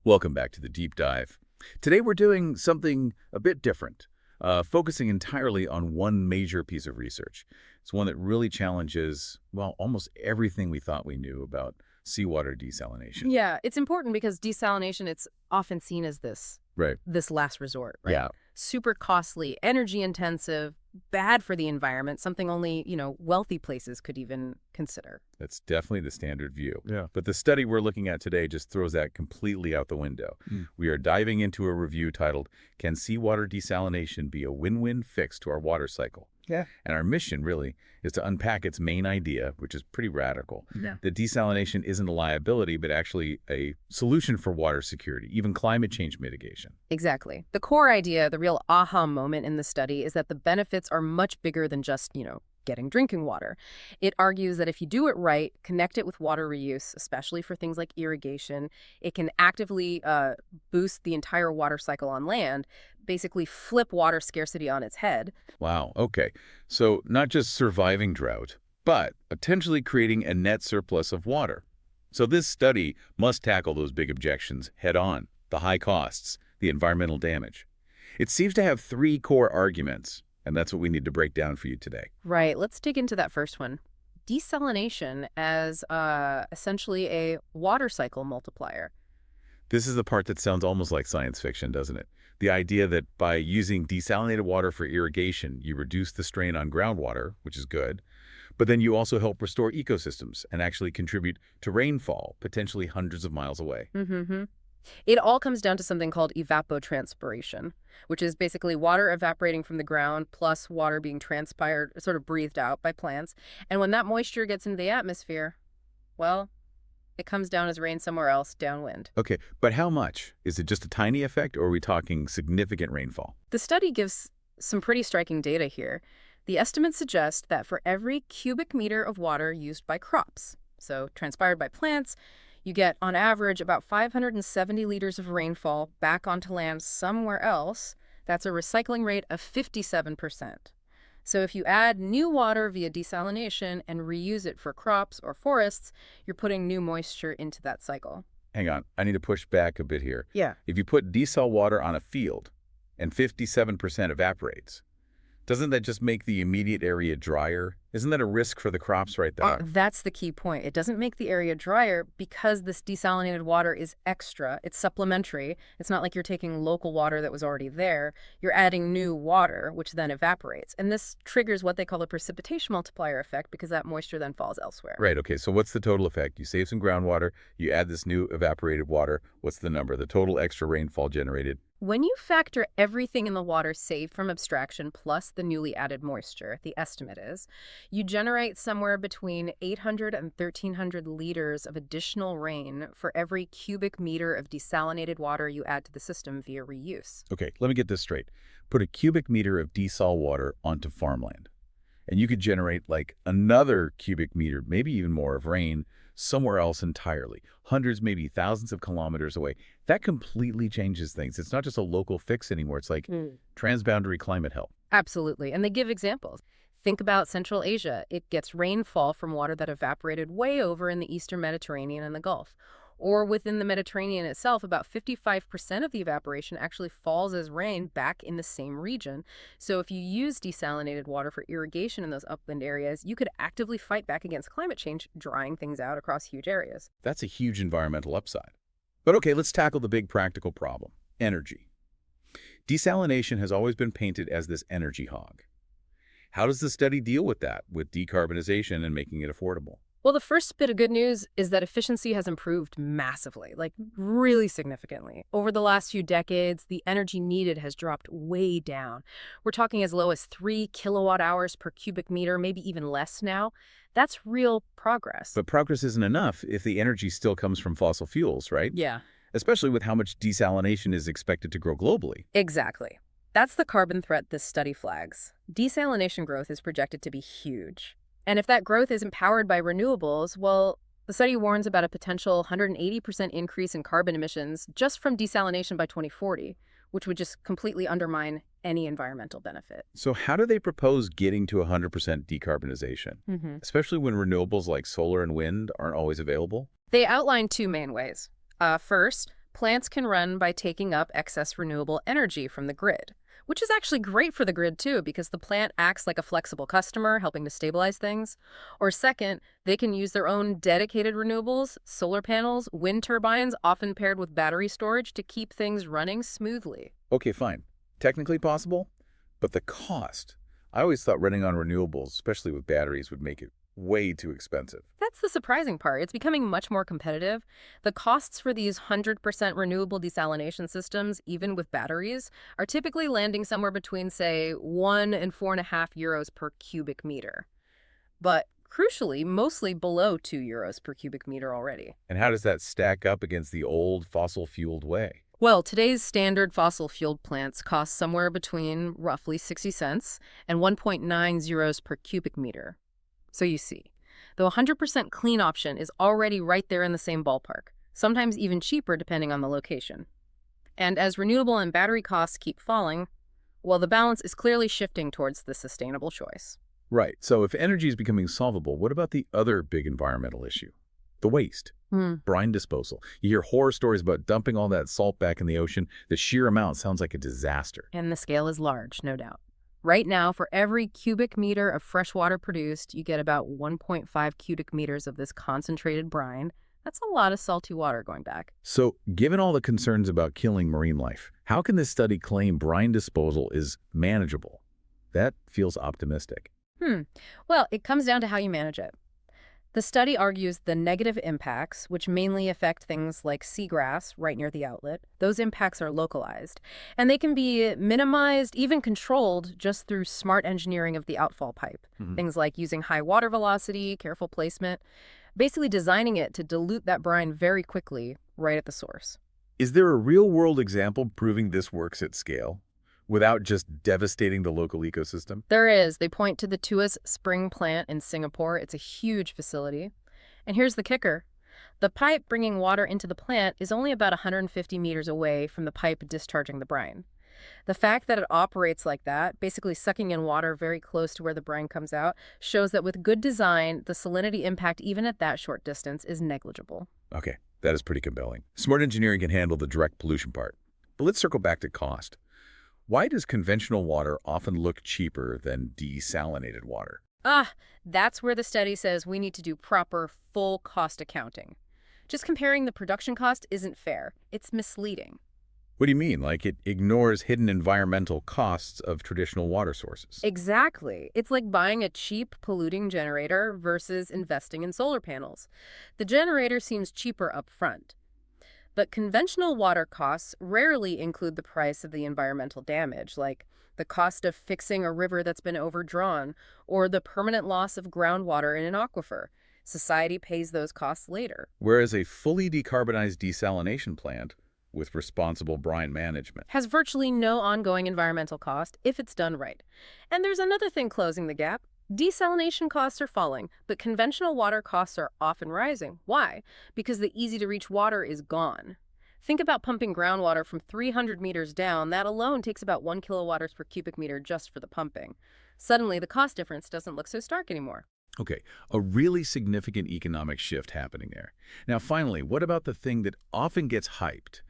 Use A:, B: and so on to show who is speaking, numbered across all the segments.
A: Welcome back to the deep dive. Today we're doing something a bit different, focusing entirely on one major piece of research. It's one that really challenges, well, almost everything we thought we knew about seawater desalination.
B: Yeah, it's important because desalination, it's often seen as
A: Right.
B: this last resort, right?
A: Yeah.
B: Super costly, energy intensive, bad for the environment, something only, wealthy places could even consider.
A: That's definitely the standard view.
C: Yeah.
A: But the study we're looking at today just throws that completely out the window. We are diving into a review titled, Can Seawater Desalination Be a Win-Win Fix to Our Water Cycle?
C: Yeah.
A: And our mission, really, is to unpack its main idea, which is pretty radical,
B: Yeah.
A: that desalination isn't a liability, but actually a solution for water security, even climate change mitigation.
B: Exactly. The core idea, the real aha moment in the study, is that the benefits are much bigger than just, getting drinking water. It argues that if you do it right, connect it with water reuse, especially for things like irrigation, it can actively boost the entire water cycle on land, basically flip water scarcity on its head.
A: Wow, okay. So not just surviving drought, but potentially creating a net surplus of water. So this study must tackle those big objections head on: the high costs, the environmental damage. It seems to have three core arguments, and that's what we need to break down for you today.
B: Right. Let's dig into that first one. Desalination as essentially a water cycle multiplier.
A: This is the part that sounds almost like science fiction, doesn't it? The idea that by using desalinated water for irrigation, you reduce the strain on groundwater, which is good, but then you also help restore ecosystems and actually contribute to rainfall, potentially hundreds of miles away.
B: Mm-hmm. It all comes down to something called evapotranspiration, which is basically water evaporating from the ground plus water being transpired, sort of breathed out by plants. And when that moisture gets into the atmosphere, well, it comes down as rain somewhere else downwind.
A: Okay, but how much? Is it just a tiny effect, or are we talking significant rainfall?
B: The study gives some pretty striking data here. The estimates suggest that for every cubic meter of water used by crops, so transpired by plants, you get, on average, about 570 liters of rainfall back onto land somewhere else. That's a recycling rate of 57%. So if you add new water via desalination and reuse it for crops or forests, you're putting new moisture into that cycle.
A: Hang on, I need to push back a bit here.
B: Yeah.
A: If you put desal water on a field and 57% evaporates, doesn't that just make the immediate area drier? Isn't that a risk for the crops right there?
B: That's the key point. It doesn't make the area drier because this desalinated water is extra. It's supplementary. It's not like you're taking local water that was already there. You're adding new water, which then evaporates. And this triggers what they call the precipitation multiplier effect because that moisture then falls elsewhere.
A: Right, okay, so what's the total effect? You save some groundwater, you add this new evaporated water. What's the number? The total extra rainfall generated?
B: When you factor everything in the water saved from abstraction plus the newly added moisture, the estimate is, you generate somewhere between 800 and 1,300 liters of additional rain for every cubic meter of desalinated water you add to the system via reuse.
A: Okay, let me get this straight. Put a cubic meter of desal water onto farmland, and you could generate like another cubic meter, maybe even more, of rain somewhere else entirely, hundreds, maybe thousands of kilometers away. That completely changes things. It's not just a local fix anymore. It's like transboundary climate help.
B: Absolutely. And they give examples. Think about Central Asia. It gets rainfall from water that evaporated way over in the Eastern Mediterranean and the Gulf. Or within the Mediterranean itself, about 55% of the evaporation actually falls as rain back in the same region. So if you use desalinated water for irrigation in those upland areas, you could actively fight back against climate change, drying things out across huge areas.
A: That's a huge environmental upside. But okay, let's tackle the big practical problem: energy. Desalination has always been painted as this energy hog. How does the study deal with that, with decarbonization and making it affordable?
B: Well, the first bit of good news is that efficiency has improved massively, like really significantly. Over the last few decades, the energy needed has dropped way down. We're talking as low as 3 kilowatt hours per cubic meter, maybe even less now. That's real progress.
A: But progress isn't enough if the energy still comes from fossil fuels, right?
B: Yeah,
A: Especially with how much desalination is expected to grow globally.
B: exactly. That's the carbon threat this study flags. Desalination growth is projected to be huge. And if that growth is empowered by renewables, well, the study warns about a potential 180% increase in carbon emissions just from desalination by 2040, which would just completely undermine any environmental benefit.
A: So how do they propose getting to 100% decarbonization, especially when renewables like solar and wind aren't always available?
B: They outline two main ways. First, Plants can run by taking up excess renewable energy from the grid, which is actually great for the grid too because the plant acts like a flexible customer, helping to stabilize things. Or second, they can use their own dedicated renewables, solar panels, wind turbines, often paired with battery storage to keep things running smoothly.
A: Okay, fine. Technically possible, but the cost. I always thought running on renewables, especially with batteries, would make it way too expensive.
B: That's the surprising part. It's becoming much more competitive. The costs for these 100% renewable desalination systems, even with batteries, are typically landing somewhere between, say, 1 and 4.5 euros per cubic meter. But crucially, mostly below 2 euros per cubic meter already.
A: And how does that stack up against the old fossil-fueled way?
B: Well, today's standard fossil-fueled plants cost somewhere between roughly 60 cents and 1.9 zeros per cubic meter. So you see, the 100% clean option is already right there in the same ballpark, sometimes even cheaper depending on the location. And as renewable and battery costs keep falling, well, the balance is clearly shifting towards the sustainable choice.
A: Right. So if energy is becoming solvable, what about the other big environmental issue? The waste. Brine disposal. You hear horror stories about dumping all that salt back in the ocean. The sheer amount sounds like a disaster.
B: And the scale is large, no doubt. Right now, for every cubic meter of fresh water produced, you get about 1.5 cubic meters of this concentrated brine. That's a lot of salty water going back.
A: So, given all the concerns about killing marine life, how can this study claim brine disposal is manageable? That feels optimistic.
B: Well, it comes down to how you manage it. The study argues the negative impacts, which mainly affect things like seagrass right near the outlet, those impacts are localized, and they can be minimized, even controlled, just through smart engineering of the outfall pipe. Things like using high water velocity, careful placement, basically designing it to dilute that brine very quickly right at the source.
A: Is there a real-world example proving this works at scale, without just devastating the local ecosystem?
B: There is. They point to the Tuas Spring plant in Singapore. It's a huge facility. And here's the kicker. The pipe bringing water into the plant is only about 150 meters away from the pipe discharging the brine. The fact that it operates like that, basically sucking in water very close to where the brine comes out, shows that with good design, the salinity impact even at that short distance is negligible.
A: Okay, that is pretty compelling. Smart engineering can handle the direct pollution part. But let's circle back to cost. Why does conventional water often look cheaper than desalinated water?
B: That's where the study says we need to do proper full cost accounting. Just comparing the production cost isn't fair. It's misleading.
A: What do you mean? Like it ignores hidden environmental costs of traditional water sources?
B: Exactly. It's like buying a cheap polluting generator versus investing in solar panels. The generator seems cheaper up front. But conventional water costs rarely include the price of the environmental damage, like the cost of fixing a river that's been overdrawn or the permanent loss of groundwater in an aquifer. Society pays those costs later.
A: Whereas a fully decarbonized desalination plant with responsible brine management
B: Has virtually no ongoing environmental cost if it's done right. And there's another thing closing the gap. Desalination costs are falling, but conventional water costs are often rising. Why? Because the easy-to-reach water is gone. Think about pumping groundwater from 300 meters down. That alone takes about 1 kilowatts per cubic meter just for the pumping. Suddenly, the cost difference doesn't look so stark anymore.
A: Okay, a really significant economic shift happening there. Now, finally, what about the thing that often gets hyped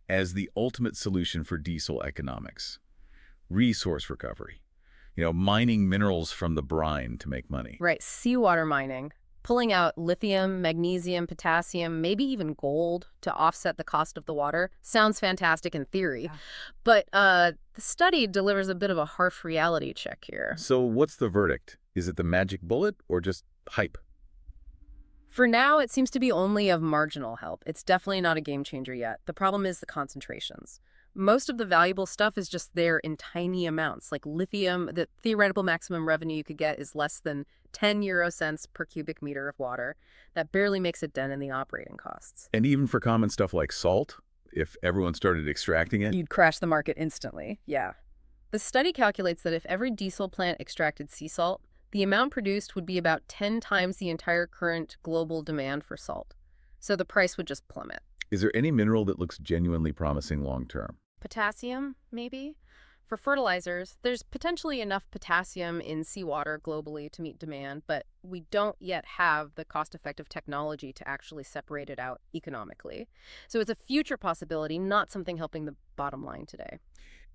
A: as the ultimate solution for diesel economics? Resource recovery. Mining minerals from the brine to make money.
B: Right, seawater mining. Pulling out lithium, magnesium, potassium, maybe even gold to offset the cost of the water sounds fantastic in theory.
C: Yeah.
B: But the study delivers a bit of a harsh reality check here.
A: So what's the verdict? Is it the magic bullet or just hype?
B: For now, it seems to be only of marginal help. It's definitely not a game changer yet. The problem is the concentrations. Most of the valuable stuff is just there in tiny amounts, like lithium. The theoretical maximum revenue you could get is less than 10 euro cents per cubic meter of water. That barely makes a dent in the operating costs.
A: And even for common stuff like salt, if everyone started extracting it?
B: You'd crash the market instantly, yeah. The study calculates that if every diesel plant extracted sea salt, the amount produced would be about 10 times the entire current global demand for salt. So the price would just plummet.
A: Is there any mineral that looks genuinely promising long term?
B: Potassium, maybe? For fertilizers, there's potentially enough potassium in seawater globally to meet demand, but we don't yet have the cost-effective technology to actually separate it out economically. So it's a future possibility, not something helping the bottom line today.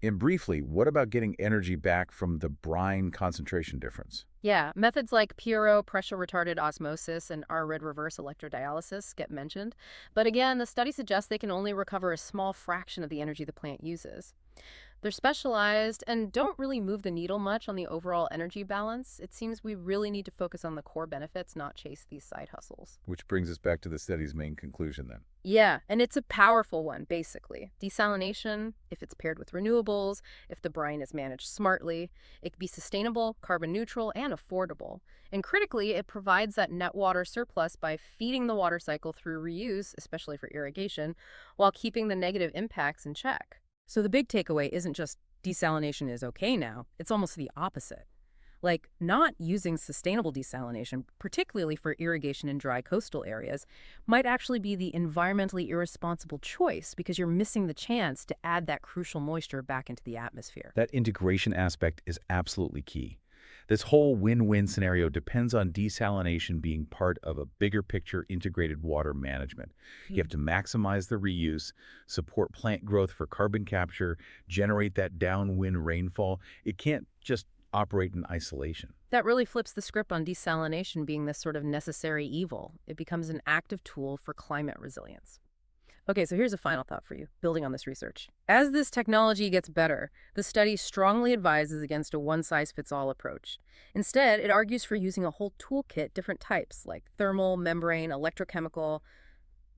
A: And briefly, what about getting energy back from the brine concentration difference?
B: Yeah, methods like PRO, pressure retarded osmosis, and R-red reverse electrodialysis get mentioned. But again, the study suggests they can only recover a small fraction of the energy the plant uses. They're specialized and don't really move the needle much on the overall energy balance. It seems we really need to focus on the core benefits, not chase these side hustles.
A: Which brings us back to the study's main conclusion then.
B: Yeah, and it's a powerful one, basically. Desalination, if it's paired with renewables, if the brine is managed smartly, it can be sustainable, carbon neutral, and affordable. And critically, it provides that net water surplus by feeding the water cycle through reuse, especially for irrigation, while keeping the negative impacts in check. So the big takeaway isn't just desalination is okay now, it's almost the opposite. Like, not using sustainable desalination, particularly for irrigation in dry coastal areas, might actually be the environmentally irresponsible choice because you're missing the chance to add that crucial moisture back into the atmosphere.
A: That integration aspect is absolutely key. This whole win-win scenario depends on desalination being part of a bigger picture integrated water management. You have to maximize the reuse, support plant growth for carbon capture, generate that downwind rainfall. It can't just operate in isolation.
B: That really flips the script on desalination being this sort of necessary evil. It becomes an active tool for climate resilience. Okay, so here's a final thought for you, building on this research. As this technology gets better, the study strongly advises against a one-size-fits-all approach. Instead, it argues for using a whole toolkit, different types, like thermal, membrane, electrochemical,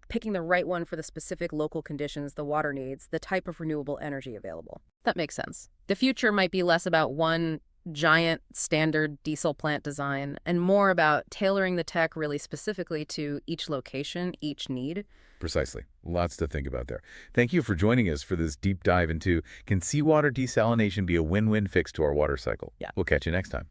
B: picking the right one for the specific local conditions the water needs, the type of renewable energy available. That makes sense. The future might be less about one giant standard diesel plant design and more about tailoring the tech really specifically to each location, each need.
A: Precisely. Lots to think about there. Thank you for joining us for this deep dive into, can seawater desalination be a win-win fix to our water cycle?
B: Yeah.
A: We'll catch you next time.